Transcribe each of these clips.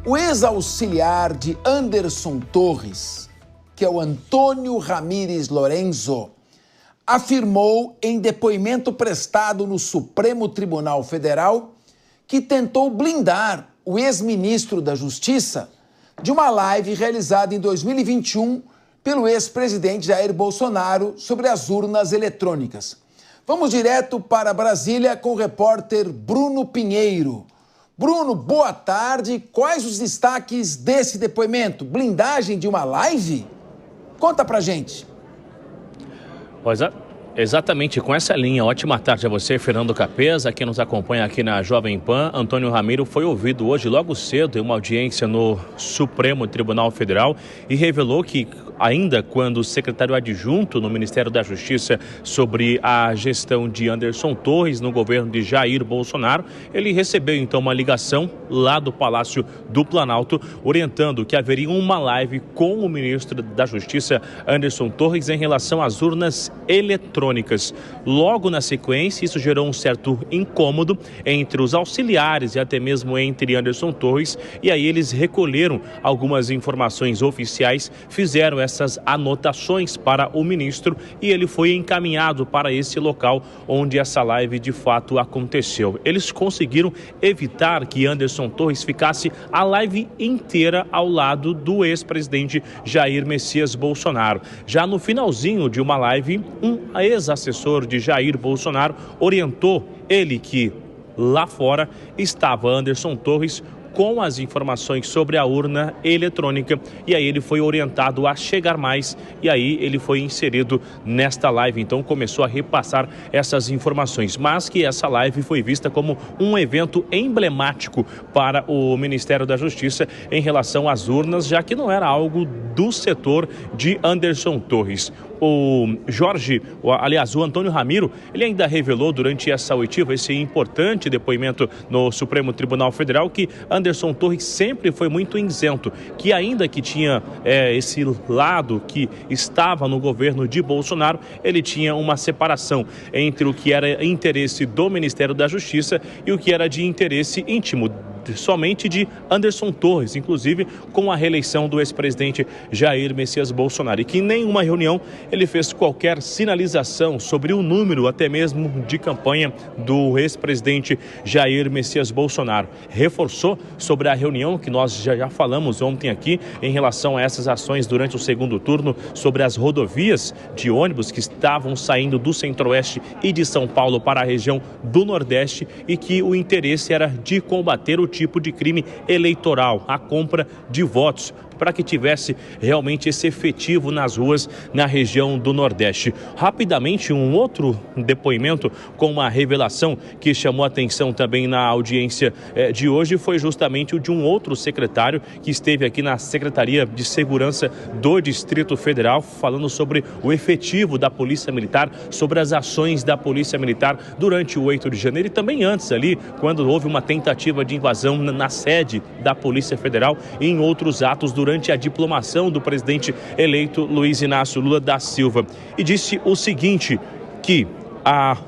O ex-auxiliar de Anderson Torres, que é o Antônio Ramírez Lorenzo, afirmou em depoimento prestado no Supremo Tribunal Federal que tentou blindar o ex-ministro da Justiça de uma live realizada em 2021 pelo ex-presidente Jair Bolsonaro sobre as urnas eletrônicas. Vamos direto para Brasília com o repórter Bruno Pinheiro. Bruno, boa tarde. Quais os destaques desse depoimento? Blindagem de uma live? Conta pra gente. Pois é. Exatamente, com essa linha. Ótima tarde a você, Fernando Capeza, quem nos acompanha aqui na Jovem Pan. Antônio Ramiro foi ouvido hoje logo cedo em uma audiência no Supremo Tribunal Federal e revelou que ainda quando o secretário adjunto no Ministério da Justiça sobre a gestão de Anderson Torres no governo de Jair Bolsonaro, ele recebeu então uma ligação lá do Palácio do Planalto orientando que haveria uma live com o ministro da Justiça, Anderson Torres, em relação às urnas eletrônicas. Logo na sequência, isso gerou um certo incômodo entre os auxiliares e até mesmo entre Anderson Torres, e aí eles recolheram algumas informações oficiais, fizeram essas anotações para o ministro e ele foi encaminhado para esse local onde essa live de fato aconteceu. Eles conseguiram evitar que Anderson Torres ficasse a live inteira ao lado do ex-presidente Jair Messias Bolsonaro. Já no finalzinho de uma live, um ex-assessor de Jair Bolsonaro orientou ele que lá fora estava Anderson Torres com as informações sobre a urna eletrônica, e aí ele foi orientado a chegar mais, e aí ele foi inserido nesta live, então começou a repassar essas informações, mas que essa live foi vista como um evento emblemático para o Ministério da Justiça em relação às urnas, já que não era algo do setor de Anderson Torres. O Antônio Ramiro, ele ainda revelou durante essa oitiva, esse importante depoimento no Supremo Tribunal Federal, que Anderson Torres sempre foi muito isento, que ainda que tinha esse lado que estava no governo de Bolsonaro, ele tinha uma separação entre o que era interesse do Ministério da Justiça e o que era de interesse íntimo somente de Anderson Torres, inclusive com a reeleição do ex-presidente Jair Messias Bolsonaro, e que em nenhuma reunião ele fez qualquer sinalização sobre o número até mesmo de campanha do ex-presidente Jair Messias Bolsonaro. Reforçou sobre a reunião que nós já falamos ontem aqui em relação a essas ações durante o segundo turno sobre as rodovias de ônibus que estavam saindo do Centro-Oeste e de São Paulo para a região do Nordeste, e que o interesse era de combater o tipo de crime eleitoral, a compra de votos, para que tivesse realmente esse efetivo nas ruas na região do Nordeste. Rapidamente, um outro depoimento com uma revelação que chamou a atenção também na audiência de hoje foi justamente o de um outro secretário que esteve aqui na Secretaria de Segurança do Distrito Federal, falando sobre o efetivo da Polícia Militar, sobre as ações da Polícia Militar durante o 8 de janeiro e também antes ali, quando houve uma tentativa de invasão na sede da Polícia Federal e em outros atos durante a diplomação do presidente eleito Luiz Inácio Lula da Silva. E disse o seguinte, que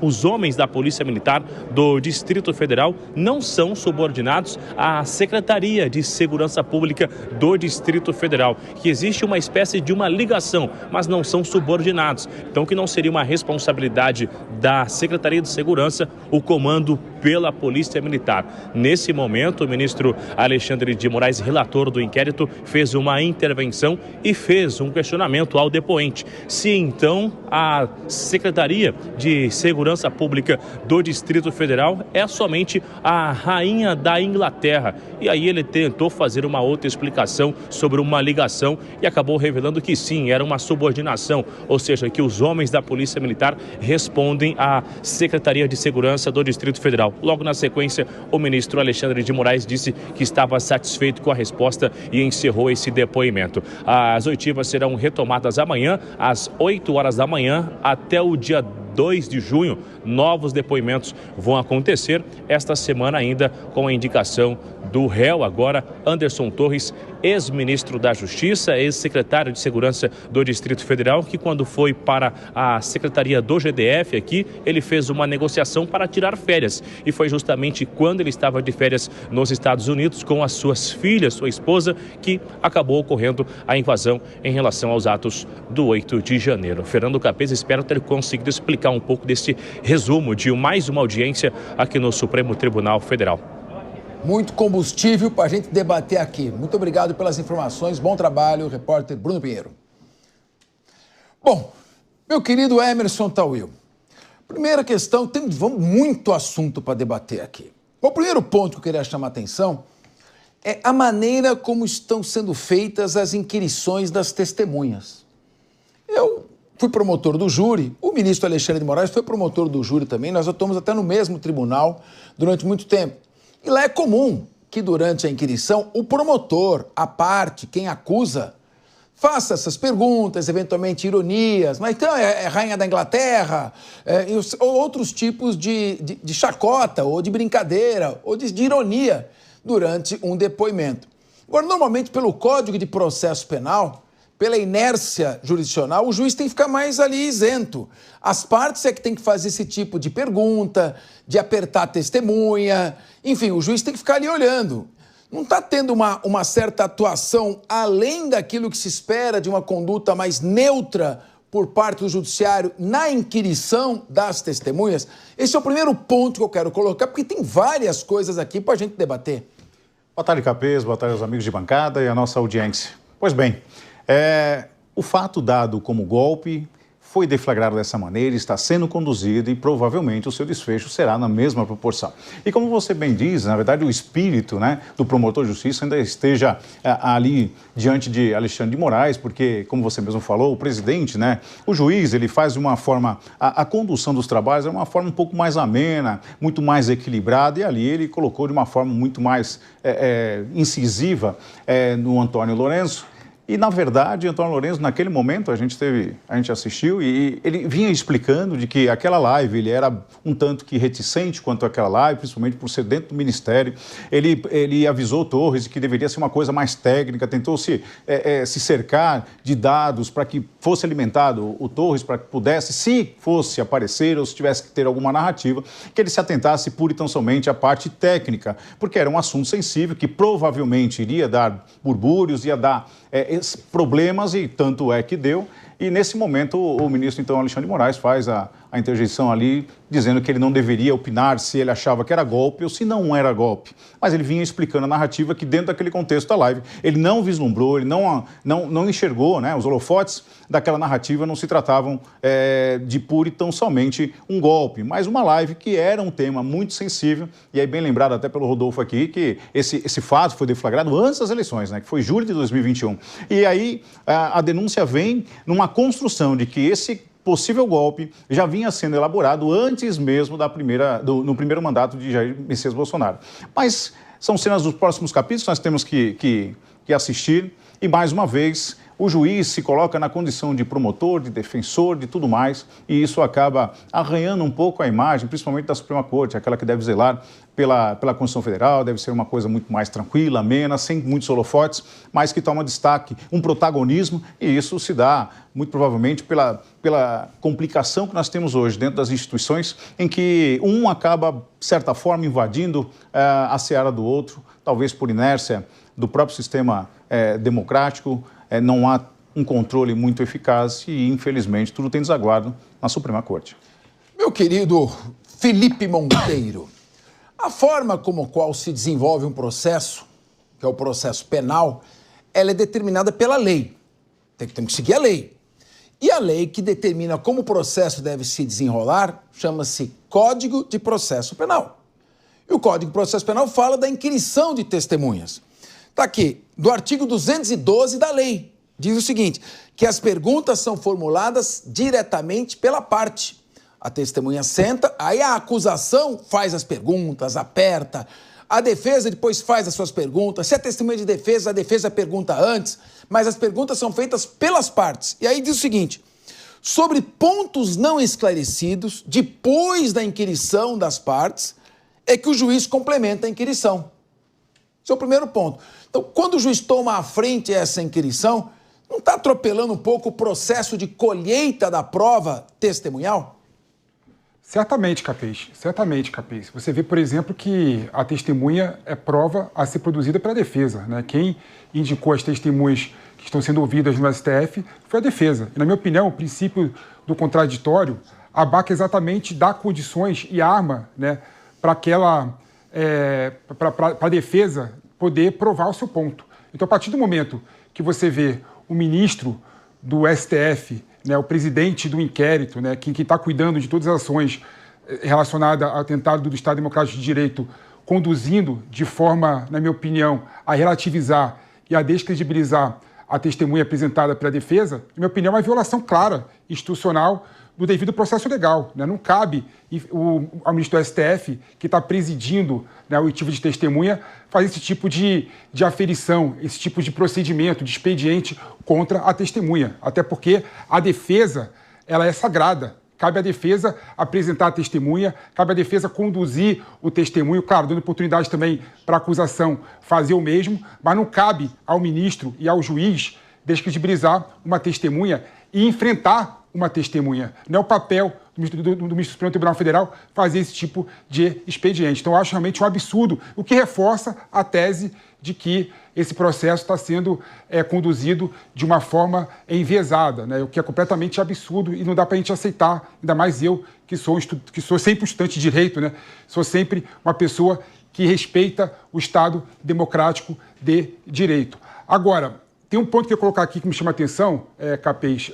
os homens da Polícia Militar do Distrito Federal não são subordinados à Secretaria de Segurança Pública do Distrito Federal, que existe uma espécie de uma ligação, mas não são subordinados. Então, que não seria uma responsabilidade da Secretaria de Segurança o comando pela Polícia Militar. Nesse momento, o ministro Alexandre de Moraes, relator do inquérito, fez uma intervenção e fez um questionamento ao depoente. Se então a Secretaria de Segurança Pública do Distrito Federal é somente a rainha da Inglaterra. E aí ele tentou fazer uma outra explicação sobre uma ligação e acabou revelando que sim, era uma subordinação, ou seja, que os homens da Polícia Militar respondem à Secretaria de Segurança do Distrito Federal. Logo na sequência, o ministro Alexandre de Moraes disse que estava satisfeito com a resposta e encerrou esse depoimento. As oitivas serão retomadas amanhã, às 8 horas da manhã, até o dia 2 de junho. Novos depoimentos vão acontecer esta semana ainda com a indicação do réu agora, Anderson Torres, ex-ministro da Justiça, ex-secretário de Segurança do Distrito Federal, que quando foi para a Secretaria do GDF aqui, ele fez uma negociação para tirar férias. E foi justamente quando ele estava de férias nos Estados Unidos com as suas filhas, sua esposa, que acabou ocorrendo a invasão em relação aos atos do 8 de janeiro. Fernando Capês, espero ter conseguido explicar um pouco desse resumo de mais uma audiência aqui no Supremo Tribunal Federal. Muito combustível para a gente debater aqui. Muito obrigado pelas informações. Bom trabalho, repórter Bruno Pinheiro. Bom, meu querido Emerson Tawil, primeira questão, temos muito assunto para debater aqui. O primeiro ponto que eu queria chamar a atenção é a maneira como estão sendo feitas as inquirições das testemunhas. Eu fui promotor do júri, o ministro Alexandre de Moraes foi promotor do júri também, nós atuamos até no mesmo tribunal durante muito tempo. E lá é comum que durante a inquirição o promotor, a parte, quem acusa, faça essas perguntas, eventualmente ironias, mas então é rainha da Inglaterra, ou outros tipos de chacota, ou de brincadeira, ou de ironia durante um depoimento. Agora, normalmente, pelo Código de Processo Penal, pela inércia jurisdicional, o juiz tem que ficar mais ali isento. As partes é que tem que fazer esse tipo de pergunta, de apertar a testemunha, enfim, o juiz tem que ficar ali olhando. Não está tendo uma certa atuação além daquilo que se espera de uma conduta mais neutra por parte do judiciário na inquirição das testemunhas? Esse é o primeiro ponto que eu quero colocar, porque tem várias coisas aqui para a gente debater. Boa tarde, Capês, boa tarde aos amigos de bancada e à nossa audiência. Pois bem, o fato dado como golpe foi deflagrado dessa maneira, está sendo conduzido e provavelmente o seu desfecho será na mesma proporção. E como você bem diz, na verdade o espírito, né, do promotor de justiça ainda esteja ali diante de Alexandre de Moraes, porque, como você mesmo falou, o presidente, né, o juiz, ele faz de uma forma, a condução dos trabalhos é uma forma um pouco mais amena, muito mais equilibrada, e ali ele colocou de uma forma muito mais incisiva no Antônio Lourenço. E, na verdade, Antônio Lourenço, naquele momento, a gente assistiu e ele vinha explicando de que aquela live, ele era um tanto que reticente quanto àquela live, principalmente por ser dentro do Ministério. Ele avisou Torres de que deveria ser uma coisa mais técnica, tentou se cercar de dados para que fosse alimentado o Torres, para que pudesse, se fosse aparecer ou se tivesse que ter alguma narrativa, que ele se atentasse pura e tão somente à parte técnica, porque era um assunto sensível que provavelmente iria dar burbúrios, ia dar problemas, e tanto é que deu. E nesse momento o ministro, então, Alexandre de Moraes faz a interjeição ali, dizendo que ele não deveria opinar se ele achava que era golpe ou se não era golpe. Mas ele vinha explicando a narrativa que dentro daquele contexto da live, ele não vislumbrou, ele não enxergou, né? Os holofotes daquela narrativa não se tratavam de pura e tão somente um golpe, mas uma live que era um tema muito sensível, e aí bem lembrado até pelo Rodolfo aqui, que esse fato foi deflagrado antes das eleições, né? Que foi julho de 2021. E aí a denúncia vem numa construção de que esse possível golpe já vinha sendo elaborado antes mesmo no primeiro mandato de Jair Messias Bolsonaro. Mas são cenas dos próximos capítulos, nós temos que assistir, e mais uma vez o juiz se coloca na condição de promotor, de defensor, de tudo mais, e isso acaba arranhando um pouco a imagem, principalmente da Suprema Corte, aquela que deve zelar pela Constituição Federal, deve ser uma coisa muito mais tranquila, amena, sem muitos holofotes, mas que toma destaque, um protagonismo, e isso se dá muito provavelmente pela complicação que nós temos hoje dentro das instituições, em que um acaba, de certa forma, invadindo a seara do outro, talvez por inércia do próprio sistema democrático. Não há um controle muito eficaz e, infelizmente, tudo tem desaguado na Suprema Corte. Meu querido Felipe Monteiro, a forma como qual se desenvolve um processo, que é o processo penal, ela é determinada pela lei. Tem que seguir a lei. E a lei que determina como o processo deve se desenrolar chama-se Código de Processo Penal. E o Código de Processo Penal fala da inquirição de testemunhas. Está aqui, do artigo 212 da lei. Diz o seguinte, que as perguntas são formuladas diretamente pela parte. A testemunha senta, aí a acusação faz as perguntas, aperta. A defesa depois faz as suas perguntas. Se é testemunha de defesa, a defesa pergunta antes. Mas as perguntas são feitas pelas partes. E aí diz o seguinte, sobre pontos não esclarecidos, depois da inquirição das partes, é que o juiz complementa a inquirição. Esse é o primeiro ponto. Então, quando o juiz toma à frente essa inquirição, não está atropelando um pouco o processo de colheita da prova testemunhal? Certamente, Capês. Certamente, Capês. Você vê, por exemplo, que a testemunha é prova a ser produzida pela defesa, né? Quem indicou as testemunhas que estão sendo ouvidas no STF foi a defesa. E, na minha opinião, o princípio do contraditório abarca exatamente dar condições e arma, né, para a defesa poder provar o seu ponto. Então, a partir do momento que você vê o ministro do STF, né, o presidente do inquérito, né, que está cuidando de todas as ações relacionadas ao atentado do Estado Democrático de Direito, conduzindo de forma, na minha opinião, a relativizar e a descredibilizar a testemunha apresentada pela defesa, na minha opinião, é uma violação clara, institucional, do devido processo legal, né? Não cabe ao ministro do STF, que está presidindo, né, o oitivo de testemunha, fazer esse tipo de aferição, esse tipo de procedimento, de expediente contra a testemunha. Até porque a defesa, ela é sagrada. Cabe à defesa apresentar a testemunha, cabe à defesa conduzir o testemunho, claro, dando oportunidade também para a acusação fazer o mesmo, mas não cabe ao ministro e ao juiz descredibilizar uma testemunha e enfrentar uma testemunha. Não é o papel do ministro do Supremo Tribunal Federal fazer esse tipo de expediente. Então, eu acho realmente um absurdo, o que reforça a tese de que esse processo está sendo conduzido de uma forma enviesada, né? O que é completamente absurdo e não dá para a gente aceitar, ainda mais eu, que sou sempre um estudante de direito, né? Sou sempre uma pessoa que respeita o Estado democrático de direito. Agora, tem um ponto que eu colocar aqui que me chama a atenção, Capês,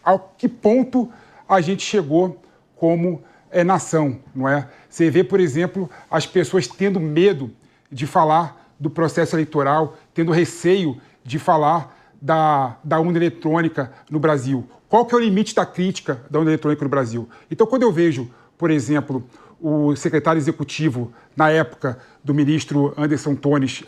ao que ponto a gente chegou como nação, não é? Você vê, por exemplo, as pessoas tendo medo de falar do processo eleitoral, tendo receio de falar da urna eletrônica no Brasil. Qual que é o limite da crítica da urna eletrônica no Brasil? Então, quando eu vejo, por exemplo, o secretário executivo, na época do ministro Anderson Torres,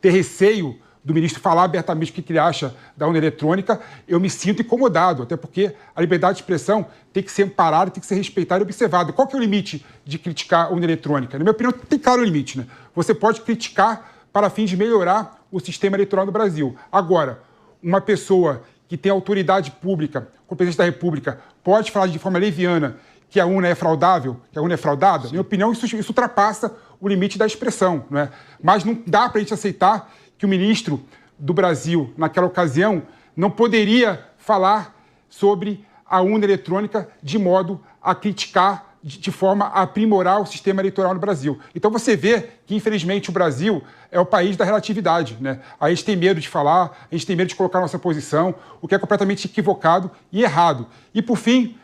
ter receio do ministro falar abertamente o que ele acha da urna eletrônica, eu me sinto incomodado, até porque a liberdade de expressão tem que ser amparada, tem que ser respeitada e observada. Qual que é o limite de criticar a urna eletrônica? Na minha opinião, tem claro o limite, né? Você pode criticar para fim de melhorar o sistema eleitoral no Brasil. Agora, uma pessoa que tem autoridade pública, como presidente da República, pode falar de forma leviana que a urna é fraudável, que a urna é fraudada? Na minha opinião, isso ultrapassa o limite da expressão, não é? Mas não dá para a gente aceitar que o ministro do Brasil, naquela ocasião, não poderia falar sobre a urna eletrônica de modo a criticar, de forma a aprimorar o sistema eleitoral no Brasil. Então você vê que, infelizmente, o Brasil é o país da relatividade, né? A gente tem medo de falar, a gente tem medo de colocar nossa posição, o que é completamente equivocado e errado. E, por fim,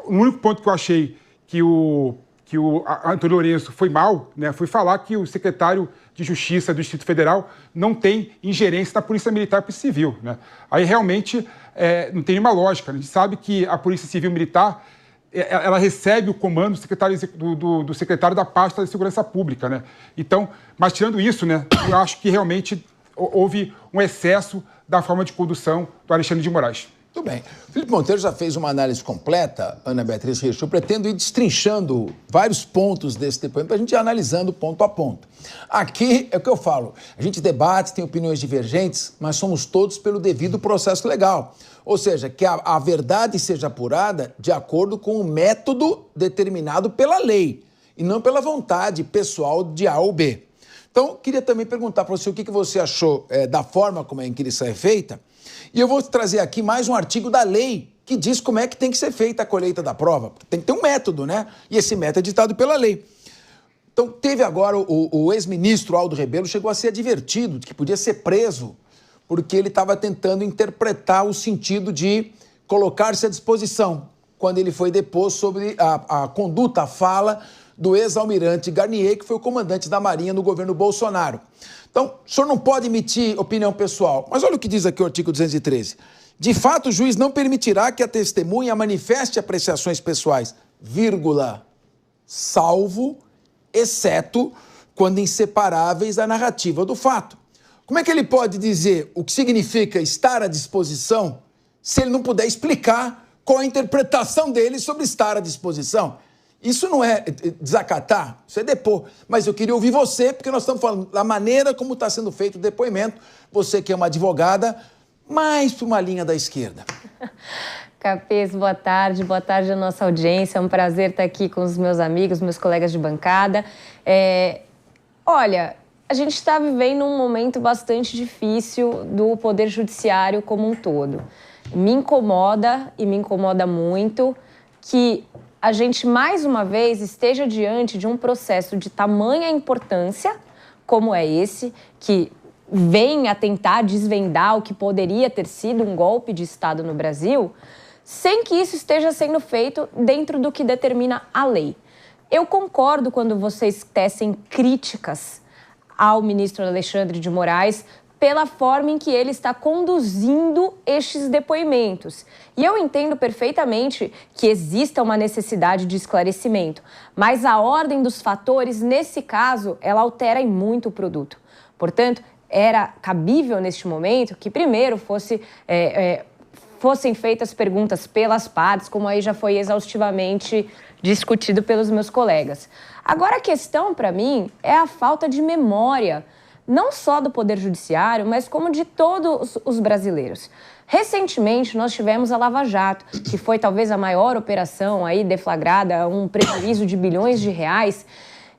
o único ponto que eu achei que o Antônio Lourenço foi mal, né, foi falar que o secretário de Justiça do Distrito Federal não tem ingerência na Polícia Militar e Polícia Civil, né? Aí realmente não tem nenhuma lógica. A gente sabe que a Polícia Civil Militar ela recebe o comando do secretário da pasta de Segurança Pública, né? Então, mas tirando isso, né, eu acho que realmente houve um excesso da forma de condução do Alexandre de Moraes. Tudo bem. Felipe Monteiro já fez uma análise completa, Ana Beatriz Rich. Eu pretendo ir destrinchando vários pontos desse depoimento para a gente ir analisando ponto a ponto. Aqui é o que eu falo, a gente debate, tem opiniões divergentes, mas somos todos pelo devido processo legal. Ou seja, que a verdade seja apurada de acordo com o método determinado pela lei e não pela vontade pessoal de A ou B. Então, queria também perguntar para você o que você achou da forma como a inquirição é feita. E eu vou trazer aqui mais um artigo da lei que diz como é que tem que ser feita a colheita da prova. Tem que ter um método, né? E esse método é ditado pela lei. Então, teve agora o ex-ministro Aldo Rebelo chegou a ser advertido de que podia ser preso porque ele estava tentando interpretar o sentido de colocar-se à disposição quando ele foi depor sobre a conduta, a fala do ex-almirante Garnier, que foi o comandante da Marinha no governo Bolsonaro. Então, o senhor não pode emitir opinião pessoal, mas olha o que diz aqui o artigo 213. De fato, o juiz não permitirá que a testemunha manifeste apreciações pessoais, vírgula, salvo, exceto, quando inseparáveis da narrativa do fato. Como é que ele pode dizer o que significa estar à disposição se ele não puder explicar qual a interpretação dele sobre estar à disposição? Isso não é desacatar, isso é depor. Mas eu queria ouvir você, porque nós estamos falando da maneira como está sendo feito o depoimento. Você que é uma advogada, mais para uma linha da esquerda. Capês, boa tarde à nossa audiência. É um prazer estar aqui com os meus amigos, meus colegas de bancada. Olha, a gente está vivendo um momento bastante difícil do Poder Judiciário como um todo. Me incomoda, e me incomoda muito, que a gente, mais uma vez, esteja diante de um processo de tamanha importância, como é esse, que vem a tentar desvendar o que poderia ter sido um golpe de Estado no Brasil, sem que isso esteja sendo feito dentro do que determina a lei. Eu concordo quando vocês tecem críticas ao ministro Alexandre de Moraes pela forma em que ele está conduzindo estes depoimentos. E eu entendo perfeitamente que exista uma necessidade de esclarecimento, mas a ordem dos fatores, nesse caso, ela altera em muito o produto. Portanto, era cabível neste momento que primeiro fossem feitas perguntas pelas partes, como aí já foi exaustivamente discutido pelos meus colegas. Agora, a questão, para mim, é a falta de memória, não só do Poder Judiciário, mas como de todos os brasileiros. Recentemente, nós tivemos a Lava Jato, que foi talvez a maior operação aí deflagrada, um prejuízo de bilhões de reais,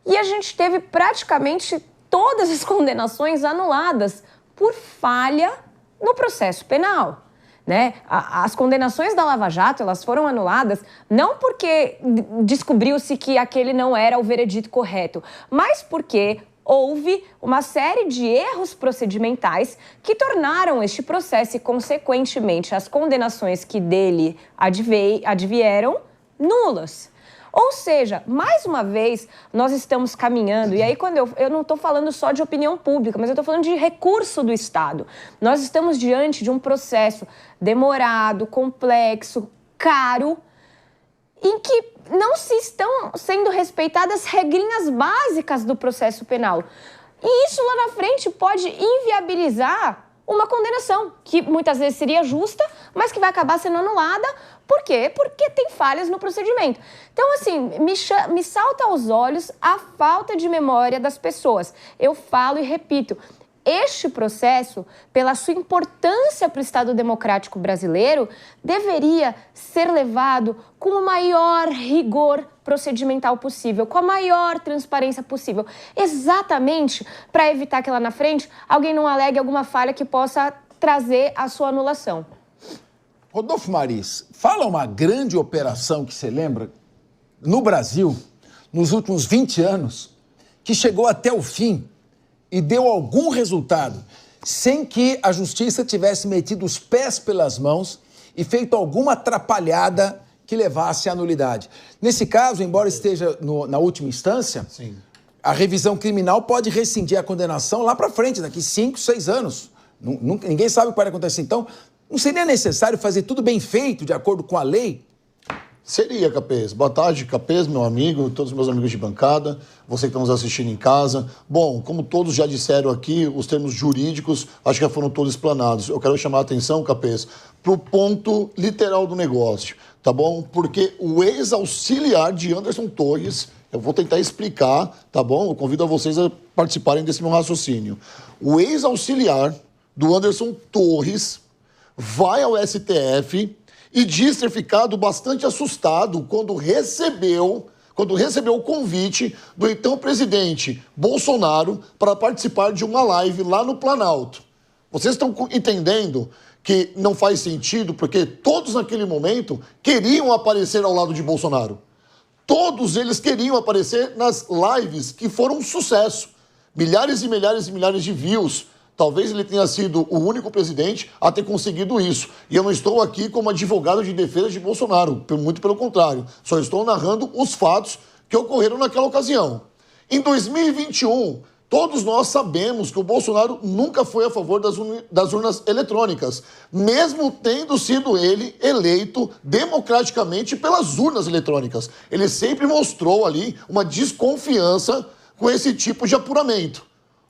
e a gente teve praticamente todas as condenações anuladas por falha no processo penal. Né? As condenações da Lava Jato, elas foram anuladas não porque descobriu-se que aquele não era o veredito correto, mas porque houve uma série de erros procedimentais que tornaram este processo e, consequentemente, as condenações que dele advieram nulas. Ou seja, mais uma vez, nós estamos caminhando, e aí quando eu não estou falando só de opinião pública, mas eu estou falando de recurso do Estado. Nós estamos diante de um processo demorado, complexo, caro, em que não se estão sendo respeitadas regrinhas básicas do processo penal. E isso lá na frente pode inviabilizar uma condenação, que muitas vezes seria justa, mas que vai acabar sendo anulada. Por quê? Porque tem falhas no procedimento. Então, assim, me salta aos olhos a falta de memória das pessoas. Eu falo e repito, este processo, pela sua importância para o Estado Democrático brasileiro, deveria ser levado com o maior rigor procedimental possível, com a maior transparência possível, exatamente para evitar que lá na frente alguém não alegue alguma falha que possa trazer a sua anulação. Rodolfo Maris, fala uma grande operação que você lembra no Brasil, nos últimos 20 anos, que chegou até o fim e deu algum resultado, sem que a justiça tivesse metido os pés pelas mãos e feito alguma atrapalhada que levasse à nulidade. Nesse caso, embora esteja na última instância, sim, a revisão criminal pode rescindir a condenação lá para frente, daqui 5, 6 anos. Ninguém sabe o que pode acontecer. Então, não seria necessário fazer tudo bem feito, de acordo com a lei? Seria, Capês. Boa tarde, Capês, meu amigo, todos os meus amigos de bancada, você que está nos assistindo em casa. Bom, como todos já disseram aqui, os termos jurídicos acho que já foram todos explanados. Eu quero chamar a atenção, Capês, para o ponto literal do negócio, tá bom? Porque o ex-auxiliar de Anderson Torres, eu vou tentar explicar, tá bom? Eu convido a vocês a participarem desse meu raciocínio. O ex-auxiliar do Anderson Torres vai ao STF e diz ter ficado bastante assustado quando recebeu o convite do então presidente Bolsonaro para participar de uma live lá no Planalto. Vocês estão entendendo que não faz sentido, porque todos naquele momento queriam aparecer ao lado de Bolsonaro. Todos eles queriam aparecer nas lives que foram um sucesso. Milhares e milhares e milhares de views. Talvez ele tenha sido o único presidente a ter conseguido isso. E eu não estou aqui como advogado de defesa de Bolsonaro, muito pelo contrário. Só estou narrando os fatos que ocorreram naquela ocasião. Em 2021, todos nós sabemos que o Bolsonaro nunca foi a favor das urnas eletrônicas, mesmo tendo sido ele eleito democraticamente pelas urnas eletrônicas. Ele sempre mostrou ali uma desconfiança com esse tipo de apuramento.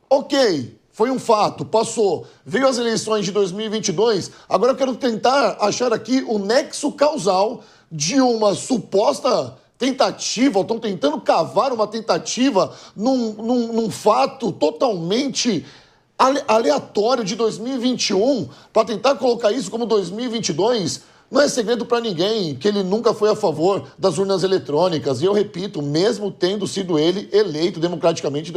Ok. Foi um fato, passou. Veio as eleições de 2022, agora eu quero tentar achar aqui o nexo causal de uma suposta tentativa, ou estão tentando cavar uma tentativa num fato totalmente aleatório de 2021 para tentar colocar isso como 2022. Não é segredo para ninguém que ele nunca foi a favor das urnas eletrônicas. E eu repito, mesmo tendo sido ele eleito democraticamente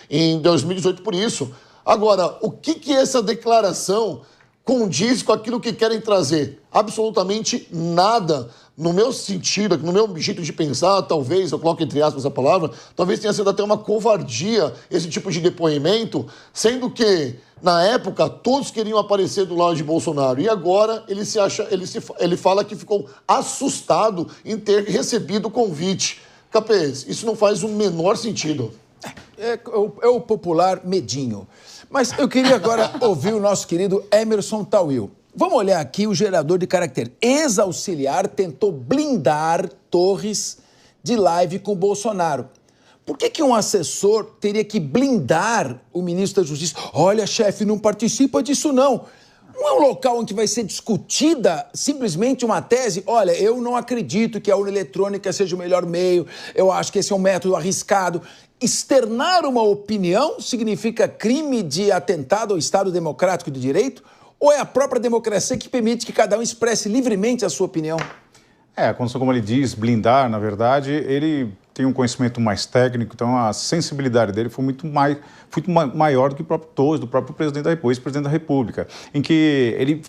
em 2018 por isso. Agora, o que essa declaração condiz com aquilo que querem trazer? Absolutamente nada. No meu sentido, no meu jeito de pensar, talvez, eu coloco entre aspas a palavra, talvez tenha sido até uma covardia esse tipo de depoimento, sendo que, na época, todos queriam aparecer do lado de Bolsonaro. E agora ele fala que ficou assustado em ter recebido o convite. Capês, isso não faz o menor sentido. É o popular medinho. Mas eu queria agora ouvir o nosso querido Emerson Tawil. Vamos olhar aqui o gerador de caractere. Ex-auxiliar tentou blindar Torres de live com Bolsonaro. Por que um assessor teria que blindar o ministro da Justiça? Olha, chefe, não participa disso, não. Não é um local onde vai ser discutida simplesmente uma tese. Olha, eu não acredito que a urna eletrônica seja o melhor meio. Eu acho que esse é um método arriscado. Externar uma opinião significa crime de atentado ao Estado Democrático de Direito? Ou é a própria democracia que permite que cada um expresse livremente a sua opinião? Como ele diz, blindar, na verdade, ele tem um conhecimento mais técnico, então a sensibilidade dele foi muito maior do que o próprio Torres, do próprio presidente da República, ex-presidente da República, em que ele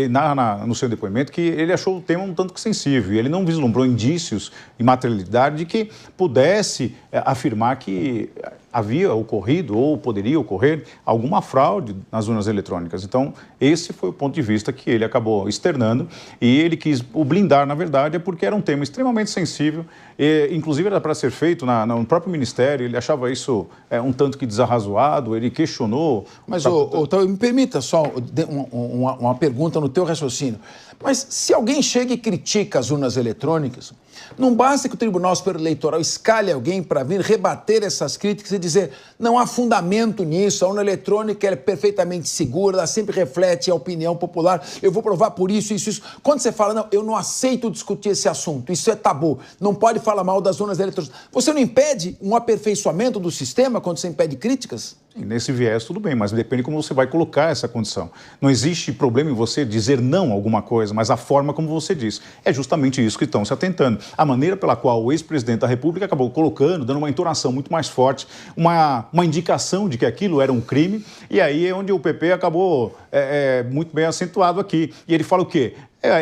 narra no seu depoimento que ele achou o tema um tanto que sensível, e ele não vislumbrou indícios e materialidade de que pudesse afirmar que havia ocorrido ou poderia ocorrer alguma fraude nas urnas eletrônicas. Então, esse foi o ponto de vista que ele acabou externando, e ele quis o blindar, na verdade, porque era um tema extremamente sensível, e, inclusive era para ser feito no próprio Ministério, ele achava isso um tanto que desarrazoado, ele questionou... Mas, me permita só uma pergunta no teu raciocínio. Mas se alguém chega e critica as urnas eletrônicas, não basta que o Tribunal Superior Eleitoral escalhe alguém para vir rebater essas críticas e dizer não há fundamento nisso, a urna eletrônica é perfeitamente segura, ela sempre reflete a opinião popular, eu vou provar por isso, isso, isso. Quando você fala, não, eu não aceito discutir esse assunto, isso é tabu, não pode falar mal das urnas eletrônicas, você não impede um aperfeiçoamento do sistema quando você impede críticas? Nesse viés, tudo bem, mas depende como você vai colocar essa condição. Não existe problema em você dizer não a alguma coisa, mas a forma como você diz. É justamente isso que estão se atentando. A maneira pela qual o ex-presidente da República acabou colocando, dando uma entonação muito mais forte, uma indicação de que aquilo era um crime, e aí é onde o PP acabou muito bem acentuado aqui. E ele fala o quê?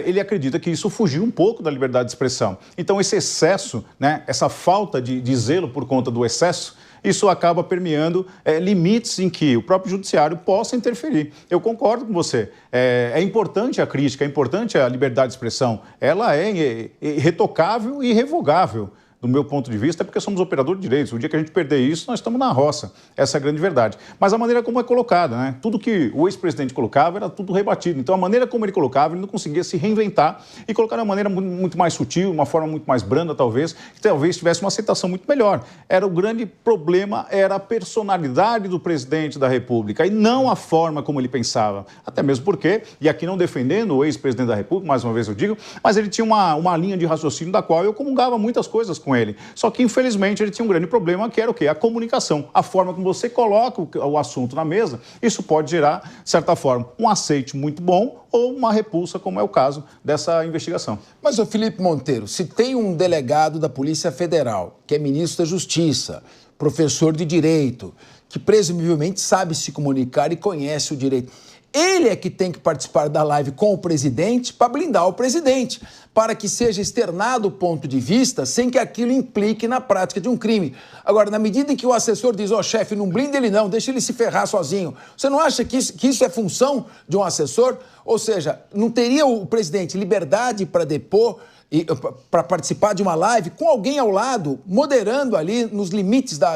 Ele acredita que isso fugiu um pouco da liberdade de expressão. Então, esse excesso, essa falta de zelo por conta do excesso, isso acaba permeando limites em que o próprio judiciário possa interferir. Eu concordo com você. É importante a crítica, é importante a liberdade de expressão. Ela é irretocável e irrevogável. Do meu ponto de vista, é porque somos operadores de direitos. O dia que a gente perder isso, nós estamos na roça. Essa é a grande verdade. Mas a maneira como é colocada, tudo que o ex-presidente colocava era tudo rebatido. Então, a maneira como ele colocava, ele não conseguia se reinventar e colocar de uma maneira muito mais sutil, uma forma muito mais branda, talvez, que talvez tivesse uma aceitação muito melhor. O grande problema era a personalidade do presidente da República e não a forma como ele pensava. Até mesmo porque, e aqui não defendendo o ex-presidente da República, mais uma vez eu digo, mas ele tinha uma linha de raciocínio da qual eu comungava muitas coisas com ele. Só que, infelizmente, ele tinha um grande problema, que era o quê? A comunicação. A forma como você coloca o assunto na mesa, isso pode gerar, de certa forma, um aceite muito bom ou uma repulsa, como é o caso dessa investigação. Mas, ô Felipe Monteiro, se tem um delegado da Polícia Federal, que é ministro da Justiça, professor de Direito, que presumivelmente sabe se comunicar e conhece o direito, ele é que tem que participar da live com o presidente para blindar o presidente, para que seja externado o ponto de vista sem que aquilo implique na prática de um crime. Agora, na medida em que o assessor diz, chefe, não blinda ele não, deixa ele se ferrar sozinho, você não acha que isso é função de um assessor? Ou seja, não teria o presidente liberdade para depor e para participar de uma live com alguém ao lado, moderando ali nos limites da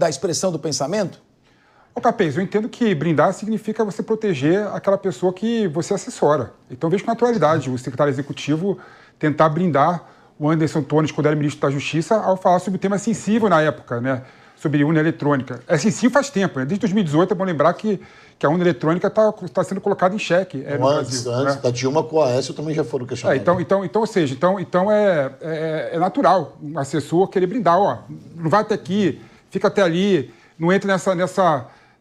expressão do pensamento? Capês, eu entendo que blindar significa você proteger aquela pessoa que você assessora. Então, vejo com naturalidade o secretário executivo tentar blindar o Anderson Torres, quando era ministro da Justiça, ao falar sobre um tema sensível na época, sobre urna eletrônica. Assim, sim, faz tempo, né? Desde 2018 é bom lembrar que a urna eletrônica está sendo colocada em xeque no Brasil. Antes, né? Da Dilma com a Aécio também já foram questionados. Ou seja, é natural um assessor querer brindar, não vai até aqui, fica até ali, não entra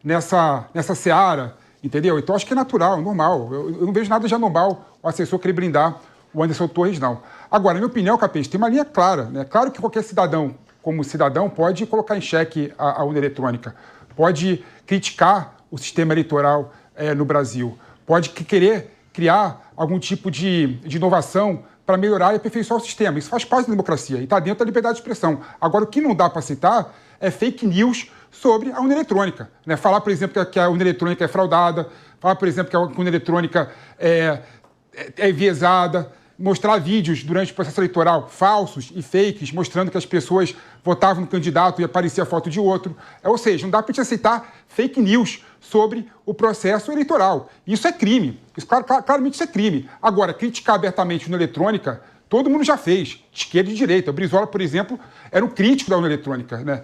nessa seara, entendeu? Então acho que é natural, normal. Eu não vejo nada de anormal o assessor querer brindar o Anderson Torres, não. Agora, na minha opinião, Capês, tem uma linha clara, né? Claro que qualquer cidadão, como cidadão, pode colocar em xeque a urna eletrônica, pode criticar o sistema eleitoral no Brasil, pode querer criar algum tipo de inovação para melhorar e aperfeiçoar o sistema. Isso faz parte da democracia e está dentro da liberdade de expressão. Agora, o que não dá para aceitar é fake news sobre a urna eletrônica. Né? Falar, por exemplo, que a urna eletrônica é fraudada, falar, por exemplo, que a urna eletrônica é enviesada, mostrar vídeos durante o processo eleitoral falsos e fakes, mostrando que as pessoas votavam no candidato e aparecia a foto de outro. Ou seja, não dá para a gente aceitar fake news sobre o processo eleitoral. Isso é crime. Isso, claramente isso é crime. Agora, criticar abertamente a urna eletrônica, todo mundo já fez, de esquerda e de direita. O Brizola, por exemplo, era um crítico da urna eletrônica, né?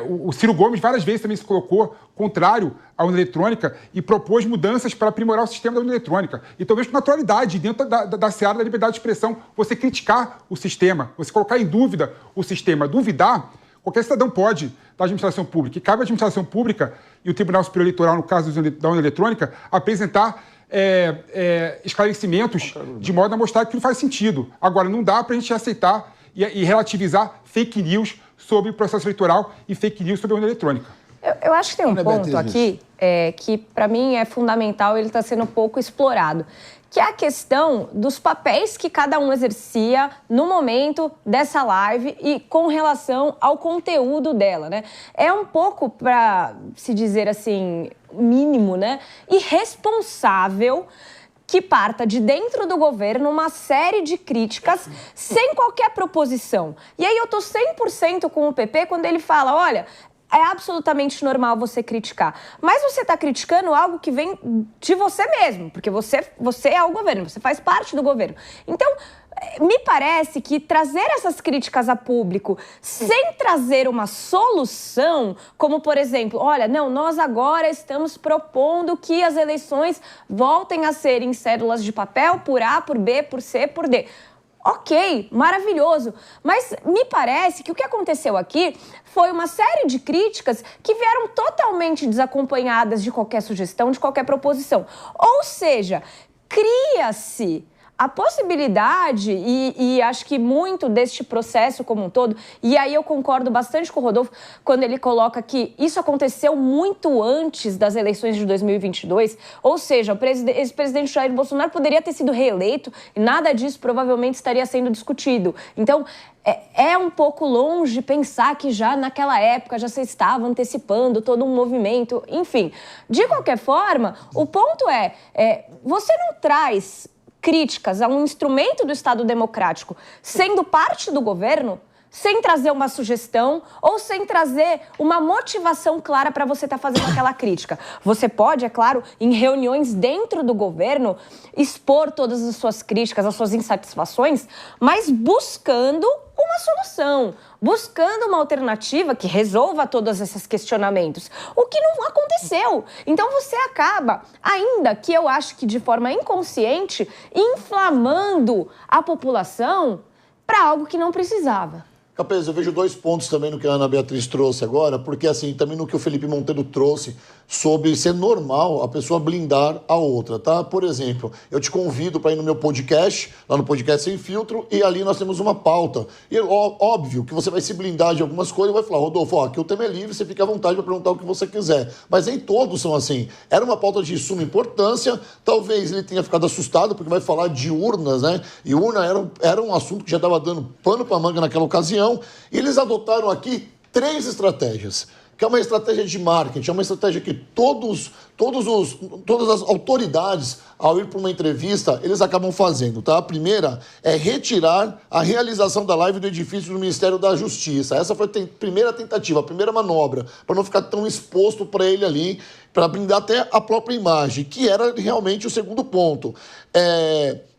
O Ciro Gomes várias vezes também se colocou contrário à urna eletrônica e propôs mudanças para aprimorar o sistema da urna eletrônica. Então, eu vejo com naturalidade, dentro da seara da liberdade de expressão, você criticar o sistema, você colocar em dúvida o sistema, duvidar, qualquer cidadão pode, da administração pública. E cabe à administração pública e o Tribunal Superior Eleitoral, no caso da urna eletrônica, apresentar esclarecimentos de modo a mostrar que não faz sentido. Agora, não dá para a gente aceitar e relativizar fake news sobre o processo eleitoral e fake news sobre a urna eletrônica. Eu acho que tem um ponto aqui que, para mim, é fundamental, ele está sendo pouco explorado, que é a questão dos papéis que cada um exercia no momento dessa live e com relação ao conteúdo dela, né? É um pouco, para se dizer assim, mínimo, né? Irresponsável que parta de dentro do governo uma série de críticas sem qualquer proposição. E aí eu tô 100% com o PP quando ele fala, olha, é absolutamente normal você criticar, mas você está criticando algo que vem de você mesmo, porque você é o governo, você faz parte do governo. Então, me parece que trazer essas críticas a público sem trazer uma solução, como, por exemplo, olha, não, nós agora estamos propondo que as eleições voltem a ser em cédulas de papel por A, por B, por C, por D. Ok, maravilhoso, mas me parece que o que aconteceu aqui foi uma série de críticas que vieram totalmente desacompanhadas de qualquer sugestão, de qualquer proposição. Ou seja, cria-se a possibilidade, e acho que muito deste processo como um todo, e aí eu concordo bastante com o Rodolfo, quando ele coloca que isso aconteceu muito antes das eleições de 2022, ou seja, o ex-presidente Jair Bolsonaro poderia ter sido reeleito e nada disso provavelmente estaria sendo discutido. Então, é um pouco longe pensar que já naquela época já se estava antecipando todo um movimento, enfim. De qualquer forma, o ponto você não traz críticas a um instrumento do Estado democrático sendo parte do governo, sem trazer uma sugestão ou sem trazer uma motivação clara para você estar fazendo aquela crítica. Você pode, é claro, em reuniões dentro do governo, expor todas as suas críticas, as suas insatisfações, mas buscando uma solução, buscando uma alternativa que resolva todos esses questionamentos, o que não aconteceu. Então você acaba, ainda que eu acho que de forma inconsciente, inflamando a população para algo que não precisava. Capês, eu vejo dois pontos também no que a Ana Beatriz trouxe agora, porque assim, também no que o Felipe Monteiro trouxe sobre ser normal a pessoa blindar a outra, tá? Por exemplo, eu te convido para ir no meu podcast, lá no Podcast Sem Filtro, e ali nós temos uma pauta. E óbvio que você vai se blindar de algumas coisas e vai falar, Rodolfo, aqui o tema é livre, você fica à vontade para perguntar o que você quiser. Mas nem todos são assim. Era uma pauta de suma importância, talvez ele tenha ficado assustado, porque vai falar de urnas, né? E urna era um assunto que já estava dando pano para manga naquela ocasião, e eles adotaram aqui 3 estratégias, que é uma estratégia de marketing, é uma estratégia que todas as autoridades, ao ir para uma entrevista, eles acabam fazendo, tá? A primeira é retirar a realização da live do edifício do Ministério da Justiça. Essa foi a primeira tentativa, a primeira manobra, para não ficar tão exposto para ele ali, para blindar até a própria imagem, que era realmente o segundo ponto.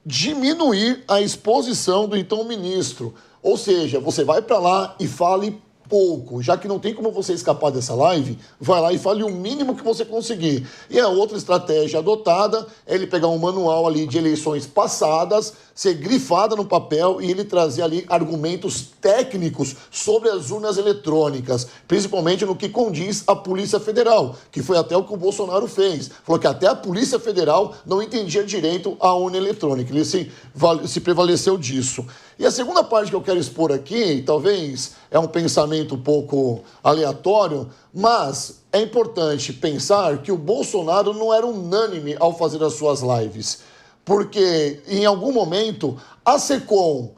Diminuir a exposição do então ministro. Ou seja, você vai para lá e fale pouco, já que não tem como você escapar dessa live, vai lá e fale o mínimo que você conseguir. E a outra estratégia adotada é ele pegar um manual ali de eleições passadas, ser grifada no papel e ele trazer ali argumentos técnicos sobre as urnas eletrônicas, principalmente no que condiz à Polícia Federal, que foi até o que o Bolsonaro fez. Falou que até a Polícia Federal não entendia direito a urna eletrônica. Ele se prevaleceu disso. E a segunda parte que eu quero expor aqui, talvez é um pensamento um pouco aleatório, mas é importante pensar que o Bolsonaro não era unânime ao fazer as suas lives. Porque, em algum momento, a SECOM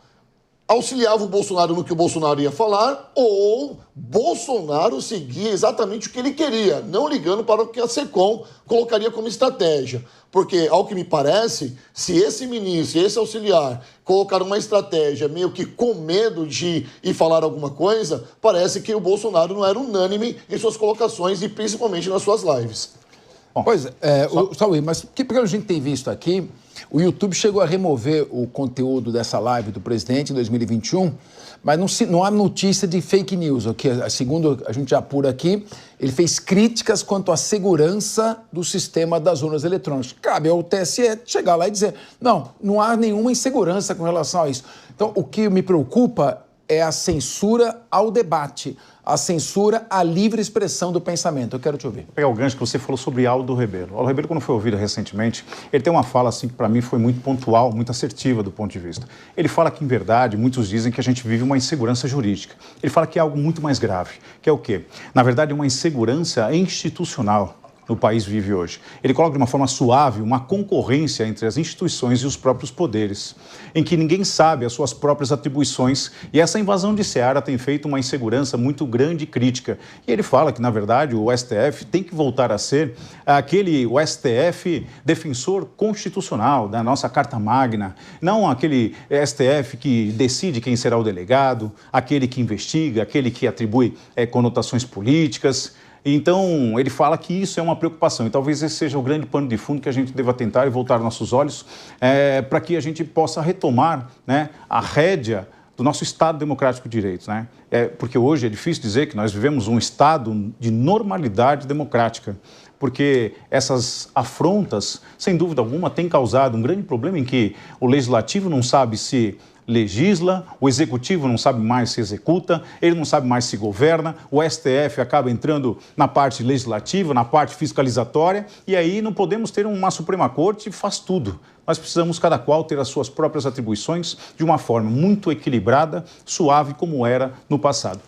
auxiliava o Bolsonaro no que o Bolsonaro ia falar, ou Bolsonaro seguia exatamente o que ele queria, não ligando para o que a SECOM colocaria como estratégia. Porque, ao que me parece, se esse ministro e esse auxiliar colocaram uma estratégia meio que com medo de ir falar alguma coisa, parece que o Bolsonaro não era unânime em suas colocações e principalmente nas suas lives. Pois Saúl, mas porque a gente tem visto aqui, o YouTube chegou a remover o conteúdo dessa live do presidente em 2021, mas não há notícia de fake news, ok? Segundo a gente já apura aqui, ele fez críticas quanto à segurança do sistema das urnas eletrônicas. Cabe ao TSE chegar lá e dizer, não há nenhuma insegurança com relação a isso. Então, o que me preocupa é a censura ao debate, a censura à livre expressão do pensamento. Eu quero te ouvir. Vou pegar o gancho que você falou sobre Aldo Rebelo. Aldo Rebelo, quando foi ouvido recentemente, ele tem uma fala assim que para mim foi muito pontual, muito assertiva do ponto de vista. Ele fala que, em verdade, muitos dizem que a gente vive uma insegurança jurídica. Ele fala que é algo muito mais grave, que é o quê? Na verdade, uma insegurança institucional no país vive hoje. Ele coloca de uma forma suave uma concorrência entre as instituições e os próprios poderes, em que ninguém sabe as suas próprias atribuições, e essa invasão de seara tem feito uma insegurança muito grande e crítica. E ele fala que, na verdade, o STF tem que voltar a ser o STF defensor constitucional da nossa Carta Magna, não aquele STF que decide quem será o delegado, aquele que investiga, aquele que atribui conotações políticas. Então, ele fala que isso é uma preocupação e talvez esse seja o grande pano de fundo que a gente deva tentar e voltar nossos olhos para que a gente possa retomar, né, a rédea do nosso Estado Democrático de Direitos, né? Porque hoje é difícil dizer que nós vivemos um Estado de normalidade democrática, porque essas afrontas, sem dúvida alguma, têm causado um grande problema em que o Legislativo não sabe se legisla, o Executivo não sabe mais se executa, ele não sabe mais se governa, o STF acaba entrando na parte legislativa, na parte fiscalizatória, e aí não podemos ter uma Suprema Corte que faz tudo. Nós precisamos, cada qual, ter as suas próprias atribuições de uma forma muito equilibrada, suave, como era no passado.